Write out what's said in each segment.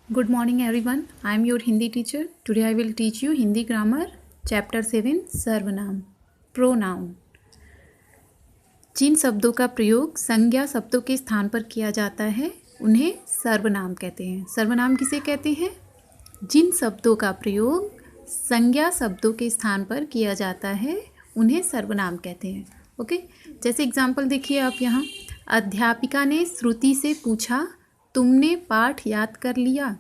Good morning everyone. I am your Hindi teacher. Today I will teach you Hindi grammar chapter 7 सर्वनाम pronoun. जिन शब्दों का प्रयोग संज्ञा शब्दों के स्थान पर किया जाता है उन्हें सर्वनाम कहते हैं। सर्वनाम किसे कहते हैं? जिन शब्दों का प्रयोग संज्ञा शब्दों के स्थान पर किया जाता है उन्हें सर्वनाम कहते हैं। ओके, जैसे एग्जाम्पल देखिए आप यहाँ। अध्यापिका ने श्रुति से पूछा, तुमने पाठ याद कर लिया?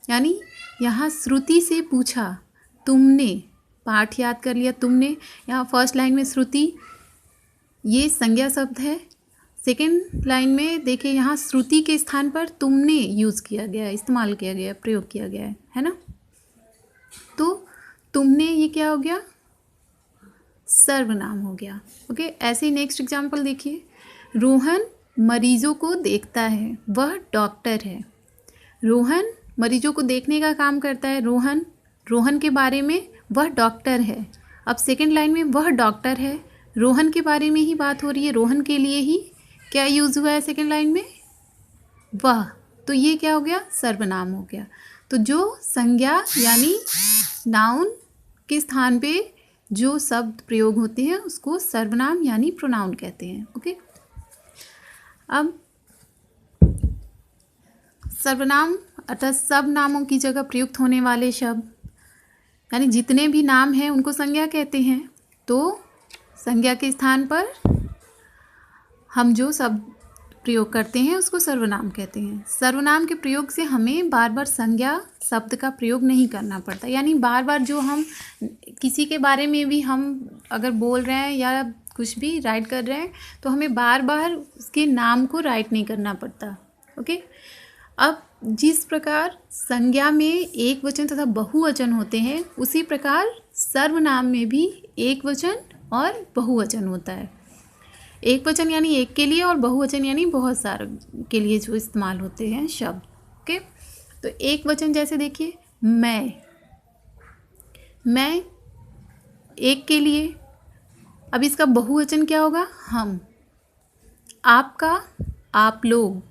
यानी यहाँ श्रुति से पूछा, तुमने पाठ याद कर लिया। तुमने यहाँ फर्स्ट लाइन में श्रुति ये संज्ञा शब्द है। सेकेंड लाइन में देखिए यहाँ श्रुति के स्थान पर तुमने यूज़ किया गया है, इस्तेमाल किया गया है, प्रयोग किया गया है ना। तो तुमने ये क्या हो गया? सर्वनाम हो गया। ओके, ऐसे ही नेक्स्ट एग्जाम्पल देखिए। रोहन मरीजों को देखता है, वह डॉक्टर है। रोहन मरीजों को देखने का काम करता है। रोहन के बारे में वह डॉक्टर है। अब सेकंड लाइन में वह डॉक्टर है, रोहन के बारे में ही बात हो रही है, रोहन के लिए ही क्या यूज़ हुआ है सेकंड लाइन में? वह। तो ये क्या हो गया? सर्वनाम हो गया। तो जो संज्ञा यानी नाउन के स्थान पे जो शब्द प्रयोग होते हैं उसको सर्वनाम यानी प्रोनाउन कहते हैं। ओके, अब सर्वनाम अर्थात सब नामों की जगह प्रयुक्त होने वाले शब्द यानी जितने भी नाम हैं उनको संज्ञा कहते हैं। तो संज्ञा के स्थान पर हम जो शब्द प्रयोग करते हैं उसको सर्वनाम कहते हैं। सर्वनाम के प्रयोग से हमें बार बार संज्ञा शब्द का प्रयोग नहीं करना पड़ता। यानी बार बार जो हम किसी के बारे में भी हम अगर बोल रहे हैं या कुछ भी राइट कर रहे हैं तो हमें बार बार उसके नाम को राइट नहीं करना पड़ता। ओके, अब जिस प्रकार संज्ञा में एक वचन तथा बहुवचन होते हैं उसी प्रकार सर्वनाम में भी एक वचन और बहुवचन होता है। एक वचन यानी एक के लिए और बहुवचन यानी बहुत सारे के लिए जो इस्तेमाल होते हैं शब्द। ओके, तो एक वचन जैसे देखिए मैं एक के लिए। अब इसका बहुवचन क्या होगा? हम। आपका, आप लोग।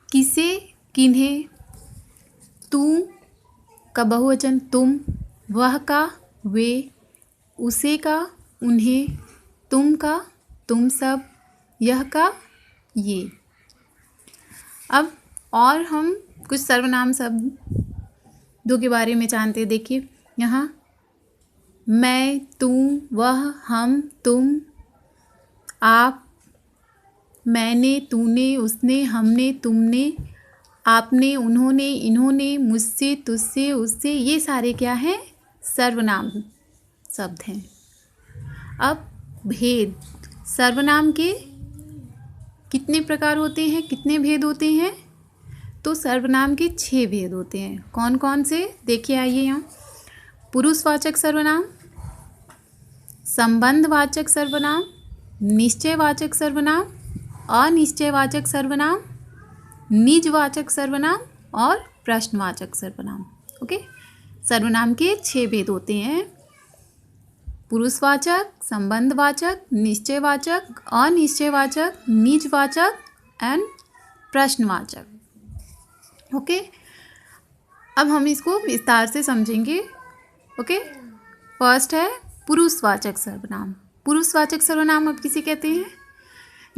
किसे, किन्हें। तू का बहुवचन तुम। वह का वे। उसे का उन्हें। तुम का तुम सब। यह का ये। अब और हम कुछ सर्वनाम शब्दों के बारे में जानते हैं। देखिए यहाँ मैं, तू, वह, हम, तुम, आप, मैंने, तूने, उसने, हमने, तुमने, आपने, उन्होंने, इन्होंने, मुझसे, तुझसे, उससे, ये सारे क्या हैं? सर्वनाम शब्द हैं। अब भेद। सर्वनाम के कितने प्रकार होते हैं, कितने भेद होते हैं? तो सर्वनाम के 6 भेद होते हैं। कौन कौन से? देखिए आइए यहाँ। पुरुषवाचक सर्वनाम, संबंधवाचक सर्वनाम, निश्चयवाचक सर्वनाम, अनिश्चयवाचक सर्वनाम, निजवाचक सर्वनाम और प्रश्नवाचक सर्वनाम। ओके, सर्वनाम के 6 भेद होते हैं। पुरुषवाचक, संबंधवाचक, निश्चयवाचक, अनिश्चयवाचक, निजवाचक एंड प्रश्नवाचक। ओके, अब हम इसको विस्तार से समझेंगे। ओके, फर्स्ट है पुरुषवाचक सर्वनाम। पुरुषवाचक सर्वनाम अब किसे कहते हैं?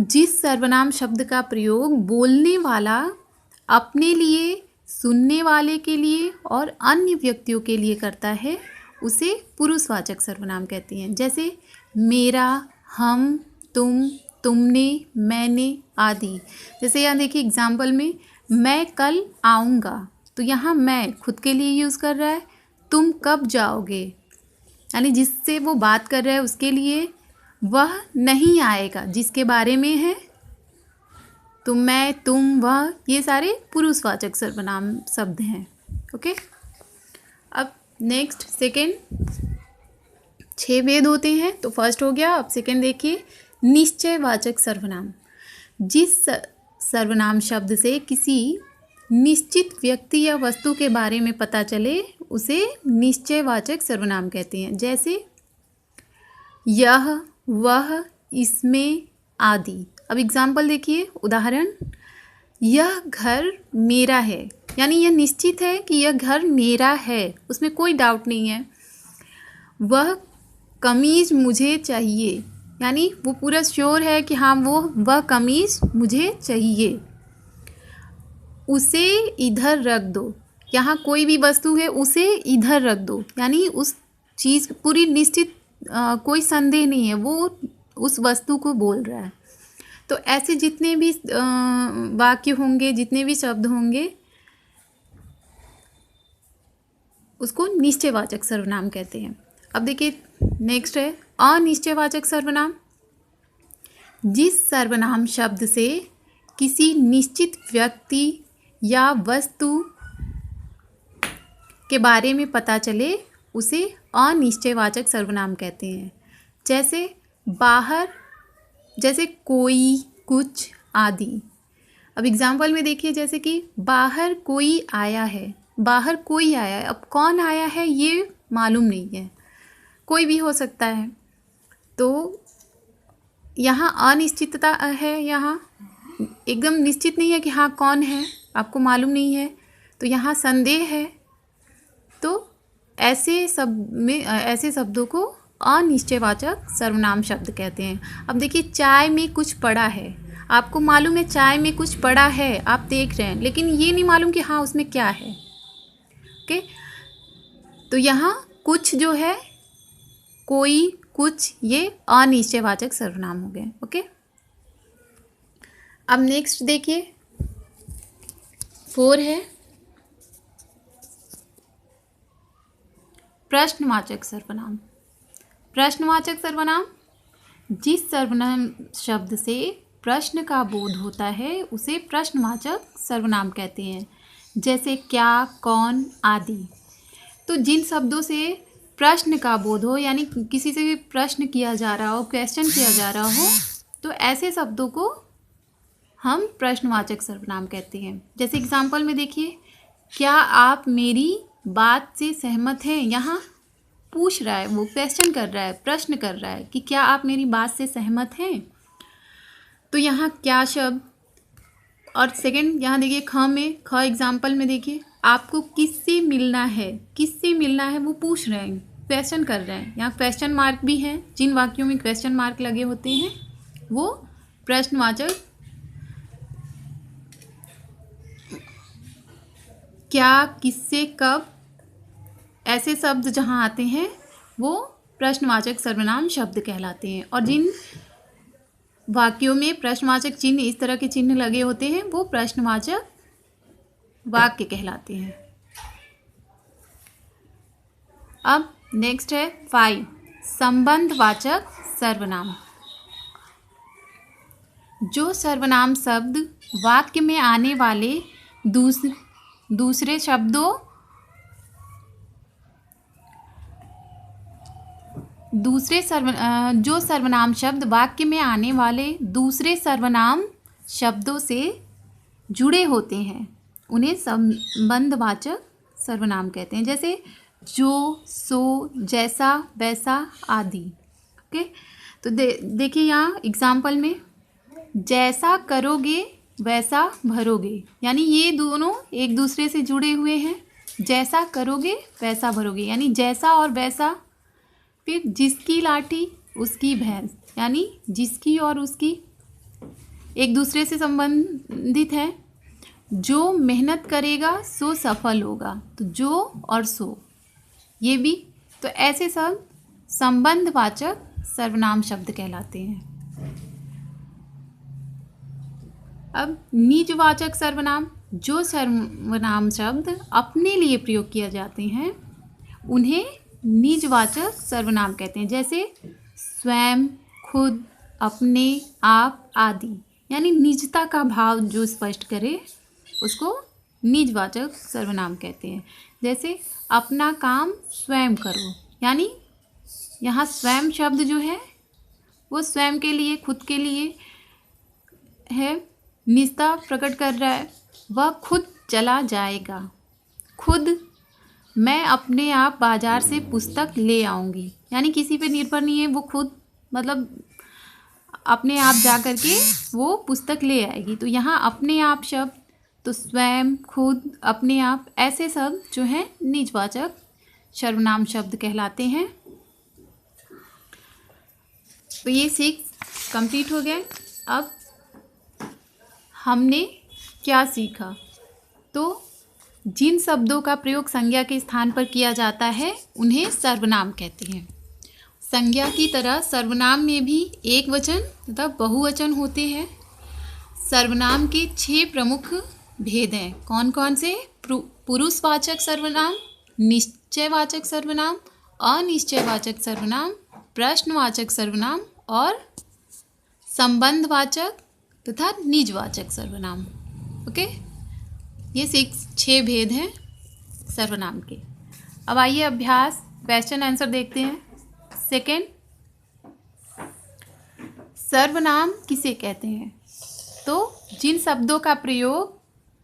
जिस सर्वनाम शब्द का प्रयोग बोलने वाला अपने लिए, सुनने वाले के लिए और अन्य व्यक्तियों के लिए करता है उसे पुरुषवाचक सर्वनाम कहते हैं। जैसे मेरा, हम, तुम, तुमने, मैंने आदि। जैसे यहाँ देखिए एग्जाम्पल में मैं कल आऊँगा, तो यहाँ मैं खुद के लिए यूज़ कर रहा है। तुम कब जाओगे यानी जिससे वो बात कर रहा है उसके लिए। वह नहीं आएगा जिसके बारे में है। तो मैं, तुम, वह, ये सारे पुरुषवाचक सर्वनाम शब्द हैं। ओके, अब नेक्स्ट सेकेंड 6 भेद होते हैं। तो फर्स्ट हो गया। अब सेकेंड देखिए, निश्चयवाचक सर्वनाम। जिस सर्वनाम शब्द से किसी निश्चित व्यक्ति या वस्तु के बारे में पता चले उसे निश्चयवाचक सर्वनाम कहते हैं। जैसे यह, वह, इसमें आदि। अब एग्जाम्पल देखिए, उदाहरण, यह घर मेरा है। यानी यह निश्चित है कि यह घर मेरा है, उसमें कोई डाउट नहीं है। वह कमीज़ मुझे चाहिए, यानी वो पूरा श्योर है कि हाँ वह कमीज़ मुझे चाहिए। उसे इधर रख दो, यहाँ कोई भी वस्तु है उसे इधर रख दो, यानी उस चीज़ पूरी निश्चित कोई संदेह नहीं है, वो उस वस्तु को बोल रहा है। तो ऐसे जितने भी वाक्य होंगे, जितने भी शब्द होंगे, उसको निश्चयवाचक सर्वनाम कहते हैं। अब देखिए नेक्स्ट है अनिश्चयवाचक सर्वनाम। जिस सर्वनाम शब्द से किसी निश्चित व्यक्ति या वस्तु के बारे में पता चले उसे अनिश्चयवाचक सर्वनाम कहते हैं। जैसे बाहर, जैसे कोई, कुछ आदि। अब एग्जाम्पल में देखिए, जैसे कि बाहर कोई आया है, बाहर कोई आया है। अब कौन आया है ये मालूम नहीं है, कोई भी हो सकता है। तो यहाँ अनिश्चितता है, यहाँ एकदम निश्चित नहीं है कि हाँ कौन है, आपको मालूम नहीं है, तो यहाँ संदेह है। तो ऐसे शब्दों को अनिश्चयवाचक सर्वनाम शब्द कहते हैं। अब देखिए चाय में कुछ पड़ा है, आपको मालूम है चाय में कुछ पड़ा है, आप देख रहे हैं, लेकिन ये नहीं मालूम कि हाँ उसमें क्या है। ओके, तो यहाँ कुछ जो है, कोई, कुछ, ये अनिश्चयवाचक सर्वनाम हो गए। ओके, अब नेक्स्ट देखिए 4 है प्रश्नवाचक सर्वनाम। प्रश्नवाचक सर्वनाम, जिस सर्वनाम शब्द से प्रश्न का बोध होता है उसे प्रश्नवाचक सर्वनाम कहते हैं। जैसे क्या, कौन आदि। तो जिन शब्दों से प्रश्न का बोध हो, यानी किसी से भी प्रश्न किया जा रहा हो, क्वेश्चन किया जा रहा हो, तो ऐसे शब्दों को हम प्रश्नवाचक सर्वनाम कहते हैं। जैसे एग्जाम्पल में देखिए, क्या आप मेरी बात से सहमत हैं। यहाँ पूछ रहा है, वो क्वेश्चन कर रहा है, प्रश्न कर रहा है कि क्या आप मेरी बात से सहमत हैं। तो यहाँ क्या शब्द, और सेकंड यहाँ देखिए ख एग्जाम्पल में देखिए, आपको किससे मिलना है, किससे मिलना है वो पूछ रहे हैं, क्वेश्चन कर रहे हैं। यहाँ क्वेश्चन मार्क भी है, जिन वाक्यों में क्वेश्चन मार्क लगे होते हैं वो प्रश्नवाचक। क्या, किससे, कब, ऐसे शब्द जहाँ आते हैं वो प्रश्नवाचक सर्वनाम शब्द कहलाते हैं। और जिन वाक्यों में प्रश्नवाचक चिन्ह, इस तरह के चिन्ह लगे होते हैं, वो प्रश्नवाचक वाक्य कहलाते हैं। अब नेक्स्ट है 5 संबंधवाचक सर्वनाम। जो सर्वनाम शब्द वाक्य में आने वाले दूसरे शब्दों जो सर्वनाम शब्द वाक्य में आने वाले दूसरे सर्वनाम शब्दों से जुड़े होते हैं उन्हें संबंधवाचक सर्वनाम कहते हैं। जैसे जो, सो, जैसा, वैसा आदि। ओके, तो देखिए यहाँ एग्जाम्पल में, जैसा करोगे वैसा भरोगे, यानी ये दोनों एक दूसरे से जुड़े हुए हैं। जैसा करोगे वैसा भरोगे, यानी जैसा और वैसा। फिर जिसकी लाठी उसकी भैंस, यानी जिसकी और उसकी एक दूसरे से संबंधित है। जो मेहनत करेगा सो सफल होगा, तो जो और सो ये भी। तो ऐसे सब संबंधवाचक सर्वनाम शब्द कहलाते हैं। अब निजवाचक सर्वनाम, जो सर्वनाम शब्द अपने लिए प्रयोग किए जाते हैं उन्हें निजवाचक सर्वनाम कहते हैं। जैसे स्वयं, खुद, अपने, आप आदि, यानी निजता का भाव जो स्पष्ट करे उसको निजवाचक सर्वनाम कहते हैं। जैसे अपना काम स्वयं करो, यानी यहाँ स्वयं शब्द जो है वो स्वयं के लिए, खुद के लिए है, निजता प्रकट कर रहा है। वह खुद चला जाएगा, खुद, मैं अपने आप बाजार से पुस्तक ले आऊँगी, यानी किसी पे निर्भर नहीं है, वो खुद मतलब अपने आप जा कर के वो पुस्तक ले आएगी। तो यहाँ अपने आप शब्द तो स्वयं, खुद, अपने आप, ऐसे सब जो हैं निजवाचक सर्वनाम शब्द कहलाते हैं। तो ये 6 कंप्लीट हो गए। अब हमने क्या सीखा? तो जिन शब्दों का प्रयोग संज्ञा के स्थान पर किया जाता है उन्हें सर्वनाम कहते हैं। संज्ञा की तरह सर्वनाम में भी एक वचन तथा बहुवचन होते हैं। सर्वनाम के 6 प्रमुख भेद हैं। कौन कौन से? पुरुषवाचक सर्वनाम, निश्चयवाचक सर्वनाम, अनिश्चयवाचक सर्वनाम, प्रश्नवाचक सर्वनाम और संबंधवाचक तथा निजवाचक सर्वनाम। ओके, ये 6 भेद हैं सर्वनाम के। अब आइए अभ्यास क्वेश्चन आंसर देखते हैं। सेकंड, सर्वनाम किसे कहते हैं? तो जिन शब्दों का प्रयोग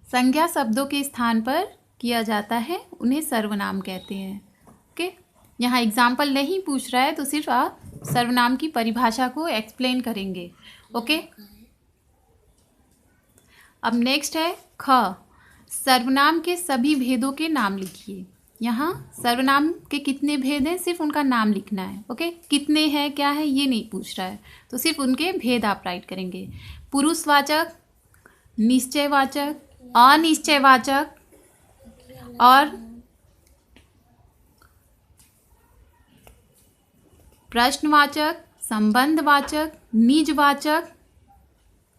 संज्ञा शब्दों के स्थान पर किया जाता है उन्हें सर्वनाम कहते हैं। ओके, यहाँ एग्जाम्पल नहीं पूछ रहा है तो सिर्फ आप सर्वनाम की परिभाषा को एक्सप्लेन करेंगे। ओके, अब नेक्स्ट है ख, सर्वनाम के सभी भेदों के नाम लिखिए। यहाँ सर्वनाम के कितने भेद हैं, सिर्फ उनका नाम लिखना है। ओके, कितने हैं, क्या है, ये नहीं पूछ रहा है, तो सिर्फ उनके भेद आप राइट करेंगे। पुरुषवाचक, निश्चयवाचक, अनिश्चयवाचक और प्रश्नवाचक, संबंधवाचक, निजवाचक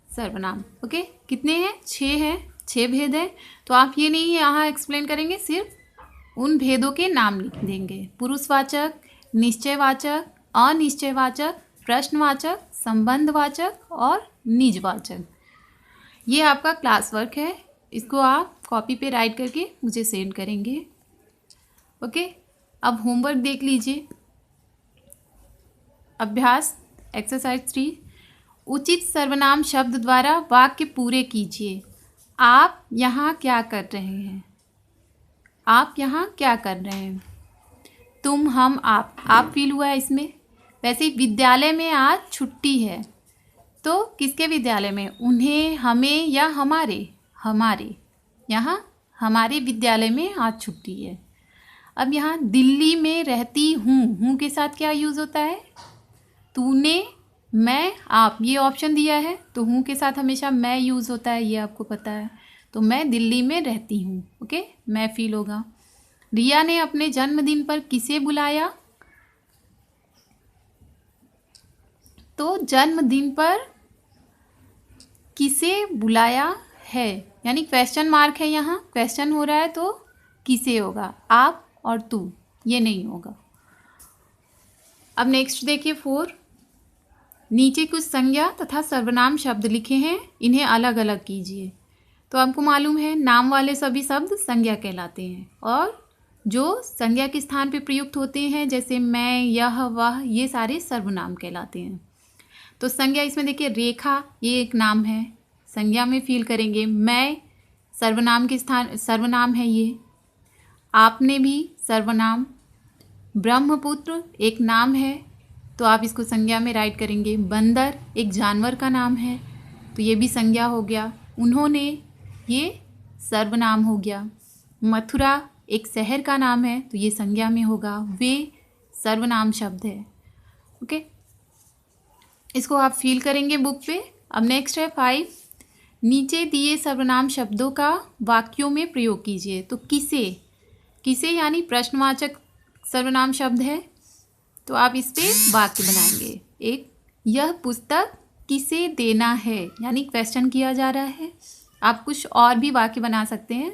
सर्वनाम। ओके, कितने हैं? 6 हैं, 6 भेद हैं। तो आप ये नहीं यहाँ एक्सप्लेन करेंगे, सिर्फ उन भेदों के नाम लिख देंगे। पुरुषवाचक, निश्चयवाचक, अनिश्चयवाचक, प्रश्नवाचक, संबंधवाचक और निजवाचक। ये आपका क्लास वर्क है, इसको आप कॉपी पे राइट करके मुझे सेंड करेंगे। ओके, अब होमवर्क देख लीजिए। अभ्यास एक्सरसाइज 3, उचित सर्वनाम शब्द द्वारा वाक्य पूरे कीजिए। आप यहाँ क्या कर रहे हैं? आप यहाँ क्या कर रहे हैं? तुम, हम, आप फील हुआ है इसमें। वैसे विद्यालय में आज छुट्टी है, तो किसके विद्यालय में? उन्हें, हमें या हमारे? हमारे। यहाँ हमारे विद्यालय में आज छुट्टी है। अब यहाँ दिल्ली में रहती हूँ के साथ क्या यूज़ होता है? तूने, मैं, आप, ये ऑप्शन दिया है तो हूँ के साथ हमेशा मैं यूज़ होता है, ये आपको पता है। तो मैं दिल्ली में रहती हूँ। ओके, मैं फील होगा। रिया ने अपने जन्मदिन पर किसे बुलाया? तो जन्मदिन पर किसे बुलाया है, यानी क्वेश्चन मार्क है, यहाँ क्वेश्चन हो रहा है तो किसे होगा? आप और तू, ये नहीं होगा। अब नेक्स्ट देखिए 4, नीचे कुछ संज्ञा तथा सर्वनाम शब्द लिखे हैं, इन्हें अलग अलग कीजिए। तो आपको मालूम है नाम वाले सभी शब्द संज्ञा कहलाते हैं और जो संज्ञा के स्थान पे प्रयुक्त होते हैं जैसे मैं, यह, वह, ये सारे सर्वनाम कहलाते हैं। तो संज्ञा इसमें देखिए, रेखा ये एक नाम है, संज्ञा में फील करेंगे। मैं सर्वनाम के स्थान, सर्वनाम है ये। आपने भी सर्वनाम। ब्रह्मपुत्र एक नाम है तो आप इसको संज्ञा में राइट करेंगे। बंदर एक जानवर का नाम है तो ये भी संज्ञा हो गया। उन्होंने ये सर्वनाम हो गया। मथुरा एक शहर का नाम है तो ये संज्ञा में होगा। वे सर्वनाम शब्द है। ओके, इसको आप फील करेंगे बुक पे। अब नेक्स्ट है 5, नीचे दिए सर्वनाम शब्दों का वाक्यों में प्रयोग कीजिए। तो किसे, किसे यानी प्रश्नवाचक सर्वनाम शब्द है तो आप इस पे वाक्य बनाएंगे। एक, यह पुस्तक किसे देना है, यानी क्वेश्चन किया जा रहा है। आप कुछ और भी वाक्य बना सकते हैं,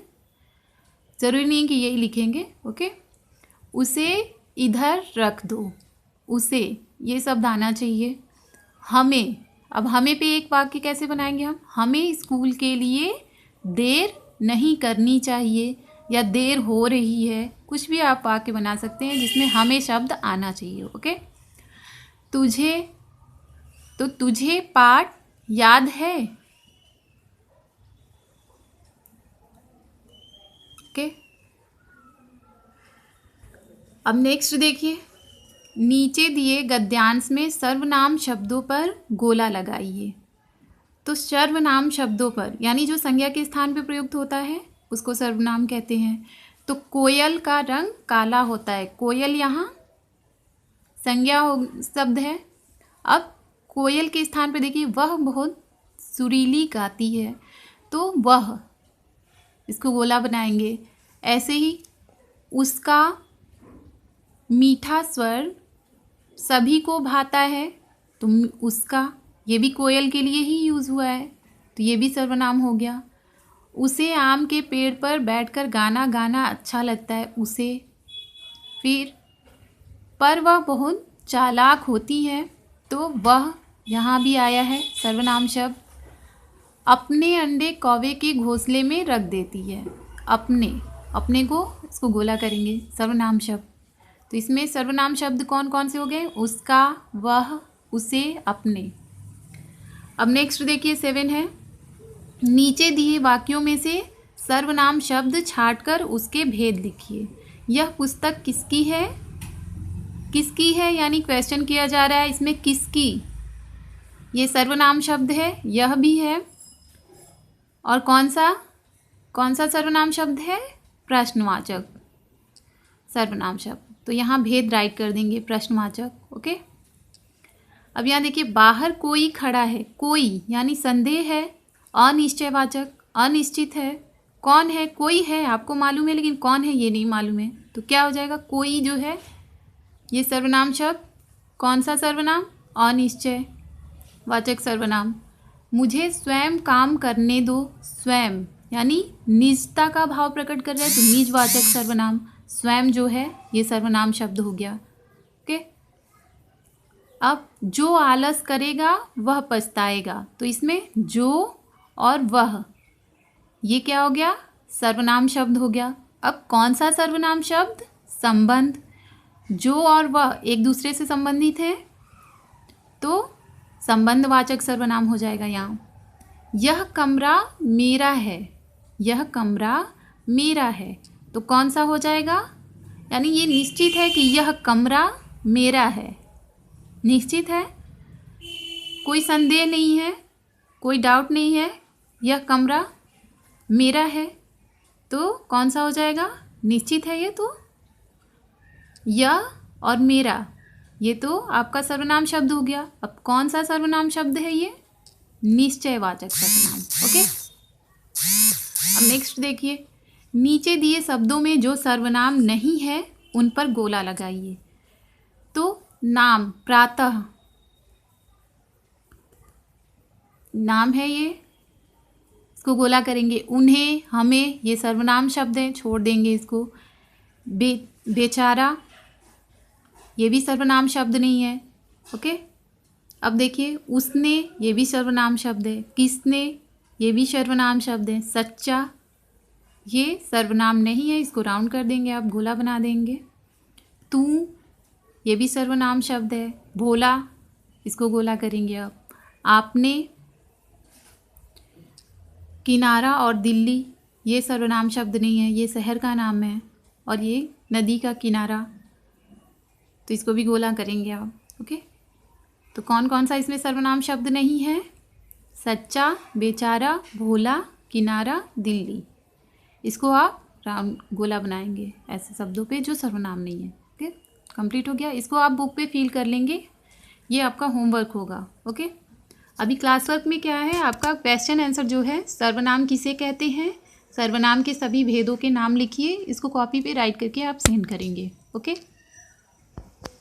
ज़रूरी नहीं कि यही लिखेंगे। ओके, उसे इधर रख दो, उसे ये शब्द आना चाहिए। हमें, अब हमें पे एक वाक्य कैसे बनाएंगे हम? हमें स्कूल के लिए देर नहीं करनी चाहिए या देर हो रही है, कुछ भी आप वाक्य बना सकते हैं जिसमें हमें शब्द आना चाहिए। ओके, तुझे, तो तुझे पाठ याद है। ओके, अब नेक्स्ट देखिए, नीचे दिए गद्यांश में सर्वनाम शब्दों पर गोला लगाइए। तो सर्वनाम शब्दों पर यानी जो संज्ञा के स्थान पर प्रयुक्त होता है उसको सर्वनाम कहते हैं। तो कोयल का रंग काला होता है, कोयल यहाँ संज्ञा शब्द है। अब कोयल के स्थान पे देखिए वह बहुत सुरीली गाती है, तो वह इसको गोला बनाएंगे। ऐसे ही उसका मीठा स्वर सभी को भाता है, तो उसका ये भी कोयल के लिए ही यूज़ हुआ है, तो ये भी सर्वनाम हो गया। उसे आम के पेड़ पर बैठकर गाना गाना अच्छा लगता है, उसे। फिर पर वह बहुत चालाक होती है, तो वह यहाँ भी आया है सर्वनाम शब्द। अपने अंडे कौवे के घोंसले में रख देती है, अपने को इसको गोला करेंगे सर्वनाम शब्द। तो इसमें सर्वनाम शब्द कौन कौन से हो गए? उसका, वह, उसे, अपने। अब नेक्स्ट देखिए 7 है, नीचे दिए वाक्यों में से सर्वनाम शब्द छांटकर उसके भेद लिखिए। यह पुस्तक किसकी है? किसकी है यानी क्वेश्चन किया जा रहा है इसमें, किसकी, ये सर्वनाम शब्द है, यह भी है। और कौन सा सर्वनाम शब्द है? प्रश्नवाचक सर्वनाम शब्द। तो यहाँ भेद राइट कर देंगे, प्रश्नवाचक। ओके। अब यहाँ देखिए बाहर कोई खड़ा है, कोई यानी संदेह है, अनिश्चयवाचक, अनिश्चित है। कौन है? कोई है, आपको मालूम है, लेकिन कौन है ये नहीं मालूम है, तो क्या हो जाएगा? कोई जो है ये सर्वनाम शब्द। कौन सा सर्वनाम? अनिश्चय वाचक सर्वनाम। मुझे स्वयं काम करने दो, स्वयं यानी निजता का भाव प्रकट कर रहा है, तो निजवाचक सर्वनाम। स्वयं जो है ये सर्वनाम शब्द हो गया। ओके। अब जो आलस करेगा वह पछताएगा, तो इसमें जो और वह ये क्या हो गया? सर्वनाम शब्द हो गया। अब कौन सा सर्वनाम शब्द? संबंध। जो और वह एक दूसरे से संबंधित है, तो संबंधवाचक सर्वनाम हो जाएगा यहाँ। यह कमरा मेरा है, यह कमरा मेरा है, तो कौन सा हो जाएगा? यानी ये निश्चित है कि यह कमरा मेरा है, निश्चित है, कोई संदेह नहीं है, कोई डाउट नहीं है, यह कमरा मेरा है, तो कौन सा हो जाएगा? निश्चित है ये। तो यह और मेरा ये तो आपका सर्वनाम शब्द हो गया। अब कौन सा सर्वनाम शब्द है ये? निश्चयवाचक सर्वनाम। ओके। अब नेक्स्ट देखिए, नीचे दिए शब्दों में जो सर्वनाम नहीं है उन पर गोला लगाइए। तो नाम, प्रातः नाम है ये, इसको गोला करेंगे। उन्हें, हमें ये सर्वनाम शब्द है, छोड़ देंगे इसको। बेचारा ये भी सर्वनाम शब्द नहीं है। ओके। अब देखिए उसने, ये भी सर्वनाम शब्द है। किसने, ये भी सर्वनाम शब्द है। सच्चा ये सर्वनाम नहीं है, इसको राउंड कर देंगे, आप गोला बना देंगे। तू ये भी सर्वनाम शब्द है। भोला इसको गोला करेंगे आप। आपने, किनारा और दिल्ली ये सर्वनाम शब्द नहीं है, ये शहर का नाम है, और ये नदी का किनारा, तो इसको भी गोला करेंगे आप। ओके। तो कौन कौन सा इसमें सर्वनाम शब्द नहीं है? सच्चा, बेचारा, भोला, किनारा, दिल्ली। इसको आप राउंड गोला बनाएंगे ऐसे शब्दों पे जो सर्वनाम नहीं है। ओके। कंप्लीट हो गया। इसको आप बुक पे फिल कर लेंगे, ये आपका होमवर्क होगा। ओके। अभी क्लास वर्क में क्या है आपका क्वेश्चन आंसर जो है, सर्वनाम किसे कहते हैं, सर्वनाम के सभी भेदों के नाम लिखिए। इसको कॉपी पे राइट करके आप सेंड करेंगे। ओके।